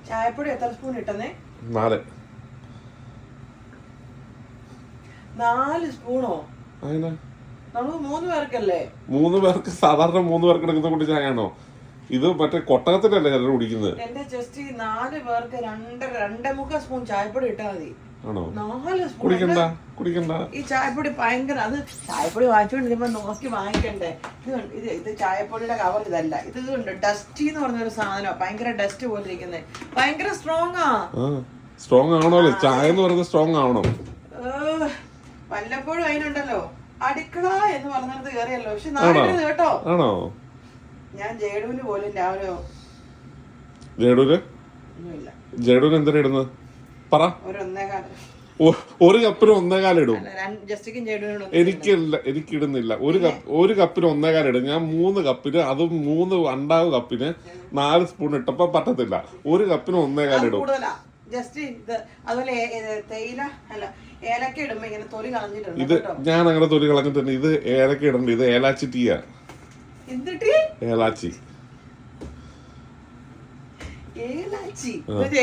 ചായപ്പൊടി എത്ര സ്പൂൺ ഇട്ടെന്നേ? 4. 4 സ്പൂണോ? നമ്മള് 3 പേർക്കല്ലേ? 3 പേർക്ക് സാധാരണ 3 പേർക്ക് എടുക്കുന്ന കൂടി ചായയാണോ ഇത്? മറ്റേ കൊട്ടകത്തിലല്ലേ ചിലർ കുടിക്കുന്നത്. എന്റെ ജസ്റ്റ് 4 പേർക്ക് 2.25 സ്പൂൺ ചായപ്പൊടി ഇട്ടാ മതി. ആണോ? 4 സ്പൂൺ കുടിക്കണ്ട. ഈ ചായപ്പൊടി ഭയങ്കര, അത് ചായപ്പൊടി വാങ്ങിച്ചോണ്ടിരുമ്പോ നോക്കി വാങ്ങിക്കണ്ടേ. ഇത് ചായപ്പൊടിയുടെ കവർ ഇതല്ല, ഇത് ഡസ്റ്റി എന്ന് പറഞ്ഞൊരു സാധനം, ഭയങ്കര ഡസ്റ്റ് പോലെ ഇരിക്കുന്നത്, ഭയങ്കര സ്ട്രോങ് ആണോ? ചായ എന്ന് പറയുന്നത് സ്ട്രോങ് ആവണം. വല്ലപ്പോഴും അതിനുണ്ടല്ലോ അടുക്കള എന്ന് പറഞ്ഞത് കയറിയല്ലോ. പക്ഷെ നാളെ കേട്ടോ, ഞാൻ ജേഡുവിന് പോലും രാവിലെ ജേഡുവിന് എന്തിനാ ഇടുന്നത് പറ. ഒരു 1.25 ഒരു കപ്പിന് 1.25 ഇടും. എനിക്കിടുന്നില്ല. ഒരു കപ്പിന് 1.25 ഇടും ഞാൻ. 3 കപ്പിന്, അതും 3 അണ്ടാവ് കപ്പിന് 4 സ്പൂൺ ഇട്ടപ്പോ പറ്റത്തില്ല. ഒരു കപ്പിന് 1.25 ഇടും. അതുപോലെ തേയില അല്ല ഏലക്ക ഇടുമ്പോ ഇങ്ങനെ തൊലി കളഞ്ഞിട്ടുണ്ട്. ഇത് ഞാൻ അങ്ങനെ തൊലി കളഞ്ഞിട്ടുണ്ട്. ഇത് ഏലക്ക ഇടണ്ട, ഇത് ഏലാച്ചി ടീയാ. ഏലാച്ചി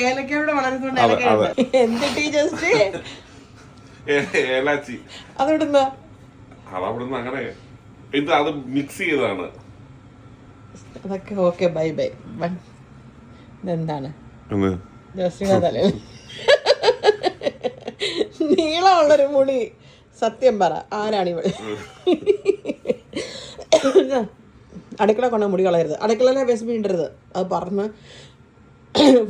ഏലക്കയോടെ വളർന്നുകൊണ്ട് ഏലാച്ചി അതവിടുന്ന് അങ്ങനെ ഇത് അത് മിക്സ് ചെയ്തതാണ്. അതൊക്കെ ഓക്കെ. Bye bye. ഇതെന്താണ് നീളമുള്ളൊരു മുടി? സത്യം പറ, ആരാണിവൾ? അടുക്കള കൊണ്ട് മുടി കളയരുത്, അടുക്കളയിലെ വേസ്റ്റ് ഇടരുത്, അത് പറഞ്ഞ്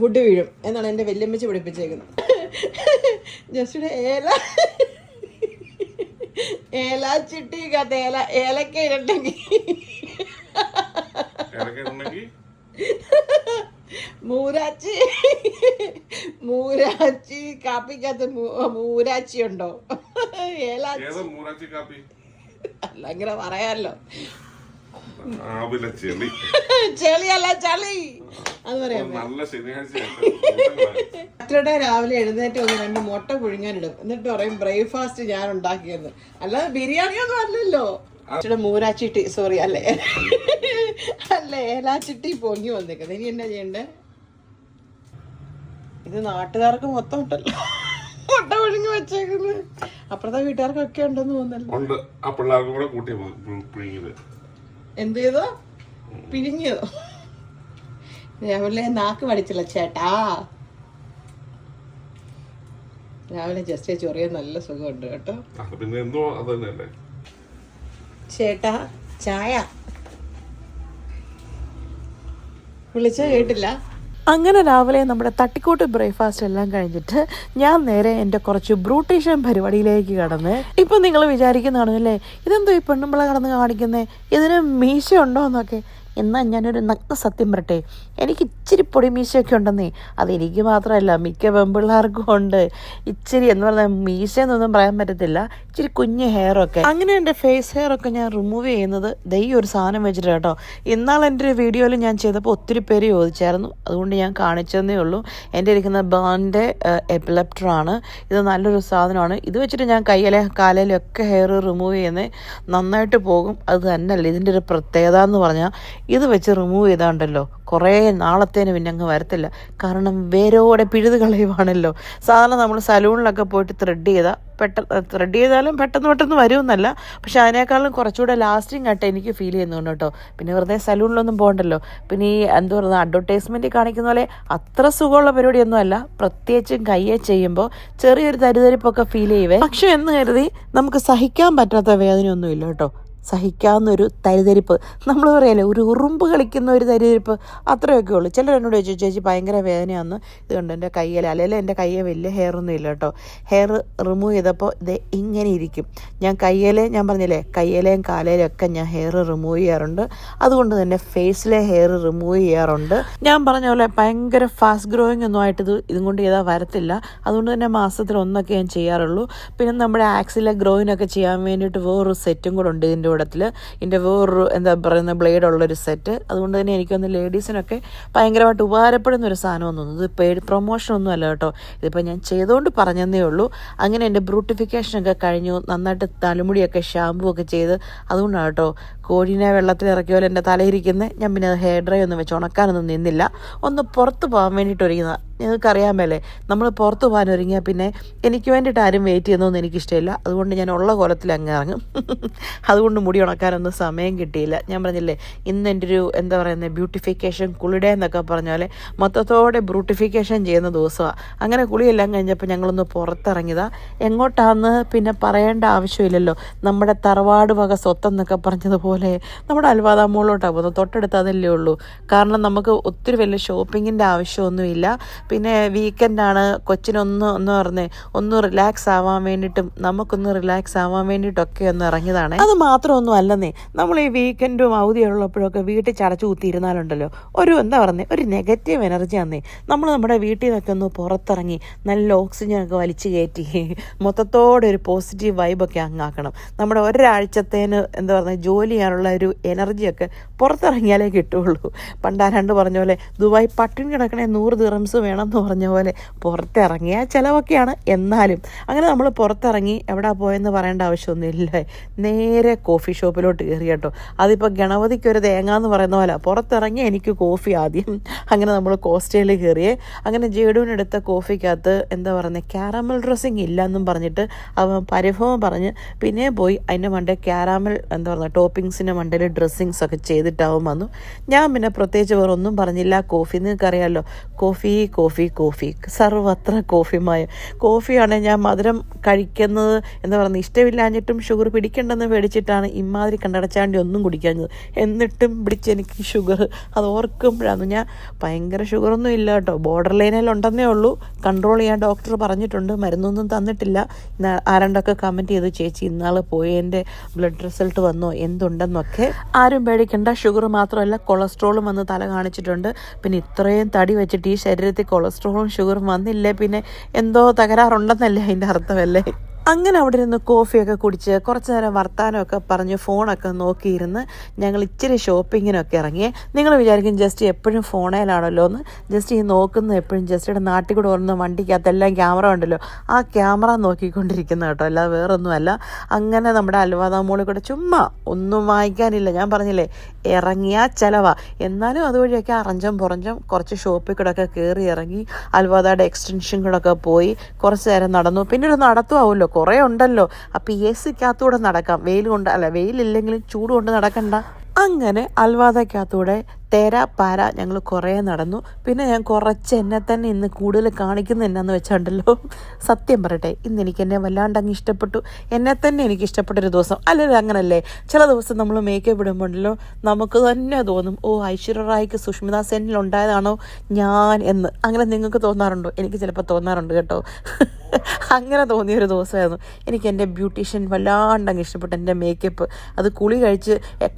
ഫുഡ് വീഴും എന്നാണ് എൻ്റെ വല്യമ്മച്ചി പഠിപ്പിച്ചേക്കുന്നത്. ജസ്റ്റ് ഏലാച്ചിട്ടിക്കകത്ത് ഏലക്ക ഇടണ്ടെങ്കിൽ മൂരാച്ചി കാപ്പിക്കകത്ത് മൂരാച്ചി ഉണ്ടോ? അല്ല അങ്ങനെ പറയാമല്ലോ. ചെളിയല്ല ചളി, അത് പറയാം. സാറ്റർഡേ രാവിലെ എഴുന്നേറ്റ് 2 മുട്ട പുഴുങ്ങാനിടും, എന്നിട്ട് പറയും ബ്രേക്ക്ഫാസ്റ്റ് ഞാൻ ഉണ്ടാക്കിയെന്ന്. അല്ലാതെ ബിരിയാണിയൊന്നും അല്ലല്ലോ. മൂരാച്ചിട്ടി, സോറി, അല്ലേ ഏലാച്ചിട്ടി പൊങ്ങി വന്നേക്കുന്നത്. ഇനി എന്നാ ചെയ്യണ്ടേ? ഇത് നാട്ടുകാർക്ക് മൊത്തം ഉണ്ടല്ലോ മുട്ട പുഴുങ്ങി വെച്ചേക്കുന്നത്. അപ്പുറത്തെ വീട്ടുകാർക്കൊക്കെ ഉണ്ടെന്ന് തോന്നുന്നല്ലോ. എന്ത് ചെയ്തോ? പിരിഞ്ഞതോ? രാവിലെ നാക്ക് പഠിച്ചില്ല ചേട്ടാ. രാവിലെ ജസ്റ്റ് ചൊറിയാൻ നല്ല സുഖമുണ്ട് കേട്ടോ. ചേട്ടാ ചായ വിളിച്ച കേട്ടില്ല. അങ്ങനെ രാവിലെ നമ്മുടെ തട്ടിക്കൂട്ട് ബ്രേക്ക്ഫാസ്റ്റ് എല്ലാം കഴിഞ്ഞിട്ട് ഞാൻ നേരെ എൻ്റെ കുറച്ച് ബ്രൂട്ടീഷ്യൻ പരിപാടിയിലേക്ക് കടന്ന്. ഇപ്പം നിങ്ങൾ വിചാരിക്കുന്നതാണല്ലേ, ഇതെന്തോ ഈ പെണ്ണുമ്പിള കടന്ന് കാണിക്കുന്നത്, ഇതിന് മീശ ഉണ്ടോ എന്നൊക്കെ. എന്നാൽ ഞാനൊരു നഗ്ന സത്യം പറട്ടെ, എനിക്ക് ഇച്ചിരി പൊടി മീശയൊക്കെ ഉണ്ടെന്നേ. അതെനിക്ക് മാത്രമല്ല, മിക്ക പെൺപിള്ളേർക്കും ഉണ്ട്. ഇച്ചിരി എന്ന് പറഞ്ഞാൽ മീശ എന്നൊന്നും പറയാൻ പറ്റത്തില്ല, ഇച്ചിരി കുഞ്ഞ് ഹെയറൊക്കെ. അങ്ങനെ എൻ്റെ ഫേസ് ഹെയറൊക്കെ ഞാൻ റിമൂവ് ചെയ്യുന്നത് ഈ ഒരു സാധനം വെച്ചിട്ട് കേട്ടോ. ഇന്നാൾ എൻ്റെ ഒരു വീഡിയോയിൽ ഞാൻ ചെയ്തപ്പോൾ ഒത്തിരി പേര് ചോദിച്ചായിരുന്നു, അതുകൊണ്ട് ഞാൻ കാണിച്ചതന്നേ ഉള്ളൂ. എൻ്റെ ഇരിക്കുന്ന ബാൻഡ് എപ്പിലെപ്റ്ററാണ്. ഇത് നല്ലൊരു സാധനമാണ്. ഇത് വെച്ചിട്ട് ഞാൻ കയ്യിലെ കാലയിലും ഒക്കെ ഹെയർ റിമൂവ് ചെയ്യുന്നത് നന്നായിട്ട് പോകും. അത് തന്നെയല്ല ഇതിൻ്റെ ഒരു പ്രത്യേകത എന്ന് പറഞ്ഞാൽ, ഇത് വെച്ച് റിമൂവ് ചെയ്താണ്ടല്ലോ കുറേ നാളത്തേന് പിന്നെ അങ്ങ് വരത്തില്ല. കാരണം വേരോടെ പിഴുത് കളയുവാണല്ലോ. സാധാരണ നമ്മൾ സലൂണിലൊക്കെ പോയിട്ട് ത്രെഡ് ചെയ്താലും പെട്ടെന്ന് വരുമെന്നല്ല, പക്ഷെ അതിനേക്കാളും കുറച്ചുകൂടെ ലാസ്റ്റിംഗ് ആയിട്ട് എനിക്ക് ഫീൽ ചെയ്യുന്നുണ്ട് കേട്ടോ. പിന്നെ വെറുതെ സലൂണിലൊന്നും പോകണ്ടല്ലോ. പിന്നെ ഈ എന്താ പറയുക, അഡ്വർടൈസ്മെൻറ്റ് കാണിക്കുന്ന പോലെ അത്ര സുഖമുള്ള പരിപാടിയൊന്നും അല്ല. പ്രത്യേകിച്ചും കയ്യെ ചെയ്യുമ്പോൾ ചെറിയൊരു തരിതരിപ്പൊക്കെ ഫീൽ ചെയ്യുവേ. പക്ഷെ എന്ന് കരുതി നമുക്ക് സഹിക്കാൻ പറ്റാത്ത വേദനയൊന്നും ഇല്ല കേട്ടോ. സഹിക്കാവുന്നൊരു തരിതരിപ്പ്, നമ്മൾ പറയല്ലേ ഒരു ഉറുമ്പ് കളിക്കുന്ന ഒരു തരിതരിപ്പ്, അത്രയൊക്കെ ഉള്ളൂ. ചിലർ എന്നോട് ചോദിച്ചു, ചേച്ചി ഭയങ്കര വേദനയാണെന്ന്. ഇതുകൊണ്ട് എൻ്റെ കയ്യിൽ, അല്ലെങ്കിൽ എൻ്റെ കയ്യെ വലിയ ഹെയറൊന്നും ഇല്ല കേട്ടോ. ഹെയർ റിമൂവ് ചെയ്തപ്പോൾ ഇത് ഇങ്ങനെ ഇരിക്കും. ഞാൻ പറഞ്ഞില്ലേ, കയ്യിലെയും കാലയിലും ഒക്കെ ഞാൻ ഹെയർ റിമൂവ് ചെയ്യാറുണ്ട്. അതുകൊണ്ട് തന്നെ ഫേസിലെ ഹെയർ റിമൂവ് ചെയ്യാറുണ്ട്. ഞാൻ പറഞ്ഞ പോലെ ഭയങ്കര ഫാസ്റ്റ് ഗ്രോയിങ് ഒന്നും ആയിട്ട് ഇതും കൊണ്ട് ചെയ്താൽ വരത്തില്ല. അതുകൊണ്ട് തന്നെ മാസത്തിൽ 1 ഞാൻ ചെയ്യാറുള്ളൂ. പിന്നെ നമ്മുടെ ആക്സിലെ ഗ്രോയിനൊക്കെ ചെയ്യാൻ വേണ്ടിയിട്ട് വേറൊരു സെറ്റും കൂടെ ഉണ്ട് ഇതിൻ്റെ ഇതിൻ്റെ വേറൊരു എന്താ പറയുന്ന ബ്ലേഡുള്ളൊരു സെറ്റ്. അതുകൊണ്ട് തന്നെ എനിക്കൊന്ന് ലേഡീസിനൊക്കെ ഭയങ്കരമായിട്ട് ഉപകാരപ്പെടുന്നൊരു സാധനം തോന്നുന്നു. ഇത് പെയ്ഡ് പ്രൊമോഷനൊന്നും അല്ല കേട്ടോ, ഇതിപ്പോൾ ഞാൻ ചെയ്തുകൊണ്ട് പറഞ്ഞതേ ഉള്ളൂ. അങ്ങനെ എൻ്റെ ബ്യൂട്ടിഫിക്കേഷനൊക്കെ കഴിഞ്ഞു, നന്നായിട്ട് തലമുടിയൊക്കെ ഷാമ്പൂ ഒക്കെ ചെയ്ത്. അതുകൊണ്ടാണ് കേട്ടോ കോഴീനെ വെള്ളത്തിൽ ഇറക്കിയ പോലെ എൻ്റെ തലയിരിക്കുന്നത്. ഞാൻ പിന്നെ ഹെയർ ഡ്രൈ ഒന്നും വെച്ച് ഉണക്കാനൊന്നും നിന്നില്ല, ഒന്ന് പുറത്ത് പോകാൻ വേണ്ടിയിട്ട് ഒരുങ്ങുന്ന നിങ്ങൾക്കറിയാമല്ലേ, നമ്മൾ പുറത്ത് പോകാൻ ഒരുങ്ങിയാൽ പിന്നെ എനിക്ക് വേണ്ടിയിട്ട് ആരും വെയിറ്റ് ചെയ്യുന്നതൊന്നും എനിക്കിഷ്ടമില്ല. അതുകൊണ്ട് ഞാൻ ഉള്ള കോലത്തിൽ അങ്ങ് ഇറങ്ങും. അതുകൊണ്ട് മുടി ഉണക്കാനൊന്നും സമയം കിട്ടിയില്ല. ഞാൻ പറഞ്ഞില്ലേ, ഇന്ന് എൻ്റെ ഒരു എന്താ പറയുന്നത് ബ്യൂട്ടിഫിക്കേഷൻ കുളിഡേ എന്നൊക്കെ പറഞ്ഞ പോലെ മൊത്തത്തോടെ ബ്യൂട്ടിഫിക്കേഷൻ ചെയ്യുന്ന ദിവസമാണ്. അങ്ങനെ കുളിയെല്ലാം കഴിഞ്ഞപ്പോൾ ഞങ്ങളൊന്ന് പുറത്തിറങ്ങിയതാണ്. എങ്ങോട്ടാന്ന് പിന്നെ പറയേണ്ട ആവശ്യമില്ലല്ലോ. നമ്മുടെ തറവാട് വക സ്വത്തെന്നൊക്കെ പറഞ്ഞതുപോലെ നമ്മുടെ അൽവാദാമോളിലോട്ടാണ് പോകുന്നത്. തൊട്ടടുത്ത് അതല്ലേ ഉള്ളൂ. കാരണം നമുക്ക് ഒത്തിരി വലിയ ഷോപ്പിങ്ങിൻ്റെ ആവശ്യമൊന്നുമില്ല. പിന്നെ വീക്കെൻഡാണ്, ഒന്ന് റിലാക്സ് ആവാൻ വേണ്ടിയിട്ടും നമുക്കൊന്ന് റിലാക്സ് ആവാൻ വേണ്ടിയിട്ടൊക്കെ ഒന്ന് ഇറങ്ങിയതാണ്. അത് മാത്രമൊന്നും അല്ലെന്നേ, നമ്മൾ ഈ വീക്കെൻഡും അവധിയുള്ളപ്പോഴൊക്കെ വീട്ടിൽ ചടച്ചു കുത്തിയിരുന്നാലുണ്ടല്ലോ എന്താ പറയുന്നത്, ഒരു നെഗറ്റീവ് എനർജി ആന്നേ. നമ്മൾ നമ്മുടെ വീട്ടിൽ നിന്നൊക്കെ ഒന്ന് പുറത്തിറങ്ങി നല്ല ഓക്സിജനൊക്കെ വലിച്ചു കയറ്റി മൊത്തത്തോടെ ഒരു പോസിറ്റീവ് വൈബൊക്കെ അങ്ങാക്കണം. നമ്മുടെ ഒരാഴ്ചത്തേന് എന്താ പറയുക ജോലി ചെയ്യാനുള്ള ഒരു എനർജിയൊക്കെ പുറത്തിറങ്ങിയാലേ കിട്ടുള്ളൂ. പണ്ടാരാണ്ട് പറഞ്ഞ പോലെ ദുബായ് പട്ടിണി കിടക്കണേ 100 ദിറംസ് വേണമെന്ന് പറഞ്ഞ പോലെ പുറത്തിറങ്ങിയ ചിലവൊക്കെയാണ്. എന്നാലും അങ്ങനെ നമ്മൾ പുറത്തിറങ്ങി എവിടെ പോയെന്ന് പറയേണ്ട ആവശ്യമൊന്നുമില്ല. നേരെ കോഫി ഷോപ്പിലോട്ട് കയറി കേട്ടോ. അതിപ്പോൾ ഗണപതിക്കൊരു തേങ്ങാന്ന് പറയുന്ന പോലെ പുറത്തിറങ്ങി എനിക്ക് കോഫി ആദ്യം. അങ്ങനെ നമ്മൾ കോസ്റ്റയിൽ കയറിയേ. അങ്ങനെ ജേഡുവിനെടുത്ത കോഫിക്കകത്ത് എന്താ പറയുന്നത് ക്യാരമൽ ഡ്രസ്സിങ് ഇല്ല എന്നും പറഞ്ഞിട്ട് അവൻ പരിഭവം പറഞ്ഞ് പിന്നെ പോയി അതിൻ്റെ മണ്ടേ ക്യാരമൽ എന്താ പറയുക ടോപ്പിങ്സിൻ്റെ മണ്ടയിൽ ഡ്രസ്സിങ്സ് ഒക്കെ ചെയ്തിട്ടാവും വന്നു. ഞാൻ പിന്നെ പ്രത്യേകിച്ച് വേറെ ഒന്നും പറഞ്ഞില്ല. കോഫി നിങ്ങൾക്കറിയാമല്ലോ, കോഫി സർവത്ര കോഫിമയം. കോഫിയാണെങ്കിൽ ഞാൻ മധുരം കഴിക്കുന്നത് എന്താ പറയുന്നത് ഇഷ്ടമില്ലാഞ്ഞിട്ടും ഷുഗർ പിടിക്കേണ്ടെന്ന് പേടിച്ചിട്ടാണ് ഇമാതിരി കണ്ടടച്ചാണ്ടി ഒന്നും കുടിക്കാഞ്ഞത്. എന്നിട്ടും പിടിച്ചെനിക്ക് ഷുഗർ. അത് ഓർക്കുമ്പോഴാണ്. ഞാൻ ഭയങ്കര ഷുഗറൊന്നും ഇല്ല കേട്ടോ, ബോർഡർ ലൈനിലുണ്ടെന്നേ ഉള്ളൂ. കൺട്രോൾ ചെയ്യാൻ ഡോക്ടർ പറഞ്ഞിട്ടുണ്ട്, മരുന്നൊന്നും തന്നിട്ടില്ല. ആരണ്ടൊക്കെ കമൻറ്റ് ചെയ്തു, ചേച്ചി ഇന്നാൾ പോയി എൻ്റെ ബ്ലഡ് റിസൾട്ട് വന്നോ എന്തുണ്ടെന്നൊക്കെ. ആരും പേടിക്കണ്ട, ഷുഗർ മാത്രമല്ല കൊളസ്ട്രോളും വന്ന് തല കാണിച്ചിട്ടുണ്ട്. പിന്നെ ഇത്രയും തടി വെച്ചിട്ട് ഈ ശരീരത്തിൽ കൊളസ്ട്രോളും ഷുഗറും വന്നില്ലേ പിന്നെ എന്തോ തകരാറുണ്ടെന്നല്ലേ അതിൻ്റെ അർത്ഥമല്ലേ. അങ്ങനെ അവിടെ ഇരുന്ന് കോഫിയൊക്കെ കുടിച്ച് കുറച്ച് നേരം വർത്താനമൊക്കെ പറഞ്ഞ് ഫോണൊക്കെ നോക്കിയിരുന്ന് ഞങ്ങൾ ഇച്ചിരി ഷോപ്പിങ്ങിനൊക്കെ ഇറങ്ങിയേ. നിങ്ങൾ വിചാരിക്കും ജസ്റ്റ് എപ്പോഴും ഫോണിലാണല്ലോ എന്ന്. ജസ്റ്റ് ഈ നോക്കുന്ന എപ്പോഴും ജസ്റ്റിയുടെ നാട്ടിൽ കൂടെ ഓടുന്ന വണ്ടിക്കകത്തെല്ലാം ക്യാമറ ഉണ്ടല്ലോ, ആ ക്യാമറ നോക്കിക്കൊണ്ടിരിക്കുന്ന കേട്ടോ, അല്ലാതെ വേറൊന്നുമല്ല. അങ്ങനെ നമ്മുടെ അൽവാദാമോളിൽ കൂടെ ചുമ്മാ ഒന്നും വാങ്ങിക്കാനില്ല. ഞാൻ പറഞ്ഞില്ലേ ഇറങ്ങിയാൽ ചിലവാ. എന്നാലും അതുവഴിയൊക്കെ അറഞ്ചം പുറഞ്ചം കുറച്ച് ഷോപ്പിൽ കൂടെ ഒക്കെ കയറി ഇറങ്ങി അൽവാദയുടെ എക്സ്റ്റൻഷൻ കൂടെ ഒക്കെ പോയി കുറച്ച് നേരം നടന്നു. പിന്നെ ഒരു നടത്തുമാവുമല്ലോ, കുറേ ഉണ്ടല്ലോ. അപ്പം AC-ക്കകത്തൂടെ നടക്കാം. വെയിലില്ലെങ്കിലും ചൂട് കൊണ്ട് നടക്കണ്ട. അങ്ങനെ അൽവാദക്കകത്തൂടെ പാര ഞങ്ങൾ കുറേ നടന്നു. പിന്നെ ഞാൻ കുറച്ച് എന്നെ തന്നെ ഇന്ന് കൂടുതൽ കാണിക്കുന്നത് എന്നാന്ന് വെച്ചാണ്ടല്ലോ, സത്യം പറയട്ടെ, ഇന്ന് എനിക്ക് എന്നെ വല്ലാണ്ട് അങ്ങ് ഇഷ്ടപ്പെട്ടു. എന്നെ തന്നെ എനിക്ക് ഇഷ്ടപ്പെട്ടൊരു ദിവസം. അല്ലെങ്കിൽ അങ്ങനല്ലേ, ചില ദിവസം നമ്മൾ മേക്കപ്പ് ഇടുമ്പോണ്ടല്ലോ നമുക്ക് തന്നെ തോന്നും, ഐശ്വര്യ റായ്ക്ക് സുഷ്മിത സെന്നിൽ ഉണ്ടായതാണോ ഞാൻ എന്ന്. അങ്ങനെ നിങ്ങൾക്ക് തോന്നാറുണ്ടോ? എനിക്ക് ചിലപ്പോൾ തോന്നാറുണ്ട് കേട്ടോ. അങ്ങനെ തോന്നിയൊരു ദിവസമായിരുന്നു എനിക്ക്. എൻ്റെ ബ്യൂട്ടീഷ്യൻ വല്ലാണ്ടങ്ങ് ഇഷ്ടപ്പെട്ടു. എൻ്റെ മേക്കപ്പ് അത്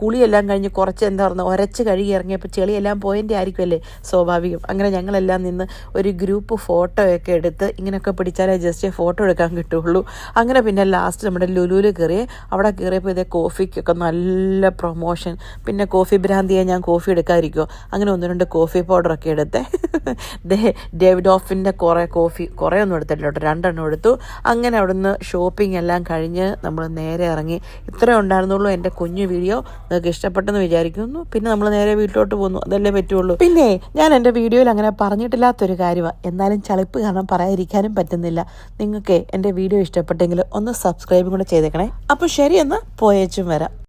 കുളിയെല്ലാം കഴിഞ്ഞ് കുറച്ച് എന്താ പറയുക ഉരച്ച് കഴുകി ഇറങ്ങിയപ്പോൾ ചെളിയെല്ലാം പോയിൻ്റെ ആയിരിക്കുമല്ലേ സ്വാഭാവികം. അങ്ങനെ ഞങ്ങളെല്ലാം നിന്ന് ഒരു ഗ്രൂപ്പ് ഫോട്ടോയൊക്കെ എടുത്ത് ഇങ്ങനെയൊക്കെ പിടിച്ചാലേ ജസ്റ്റ് ഫോട്ടോ എടുക്കാൻ കിട്ടുള്ളൂ. അങ്ങനെ പിന്നെ ലാസ്റ്റ് നമ്മുടെ ലുലുവിൽ കയറിയേ. അവിടെ കയറിയപ്പോൾ ഇതേ കോഫിക്കൊക്കെ നല്ല പ്രൊമോഷൻ. പിന്നെ കോഫി ഭ്രാന്തിയെ ഞാൻ കോഫി എടുക്കാതിരിക്കുമോ, അങ്ങനെ 1-2 കോഫി പൗഡറൊക്കെ എടുത്തേ. ഡേവിഡോഫിൻ്റെ കുറേ ഒന്നും എടുത്തില്ല കേട്ടോ, 2 എടുത്തു. അങ്ങനെ അവിടുന്ന് ഷോപ്പിംഗ് എല്ലാം കഴിഞ്ഞ് നമ്മൾ നേരെ ഇറങ്ങി. ഇത്രയേ ഉണ്ടായിരുന്നുള്ളൂ എൻ്റെ കുഞ്ഞു വീഡിയോ. നിങ്ങൾക്ക് ഇഷ്ടപ്പെട്ടെന്ന് വിചാരിക്കുന്നു. പിന്നെ നമ്മൾ നേരെ വീട്ടിലോട്ട് പോന്നു, അതല്ലേ പറ്റുള്ളൂ. പിന്നെ ഞാൻ എൻ്റെ വീഡിയോയിൽ അങ്ങനെ പറഞ്ഞിട്ടില്ലാത്തൊരു കാര്യമാണ്, എന്നാലും ചളിപ്പ് കാരണം പറയാതിരിക്കാനും പറ്റുന്നില്ല. നിങ്ങൾക്ക് എൻ്റെ വീഡിയോ ഇഷ്ടപ്പെട്ടെങ്കിൽ ഒന്ന് സബ്സ്ക്രൈബും കൂടെ ചെയ്തേക്കണേ. അപ്പോൾ ശരി, എന്നാൽ പോയേച്ചും വരാം.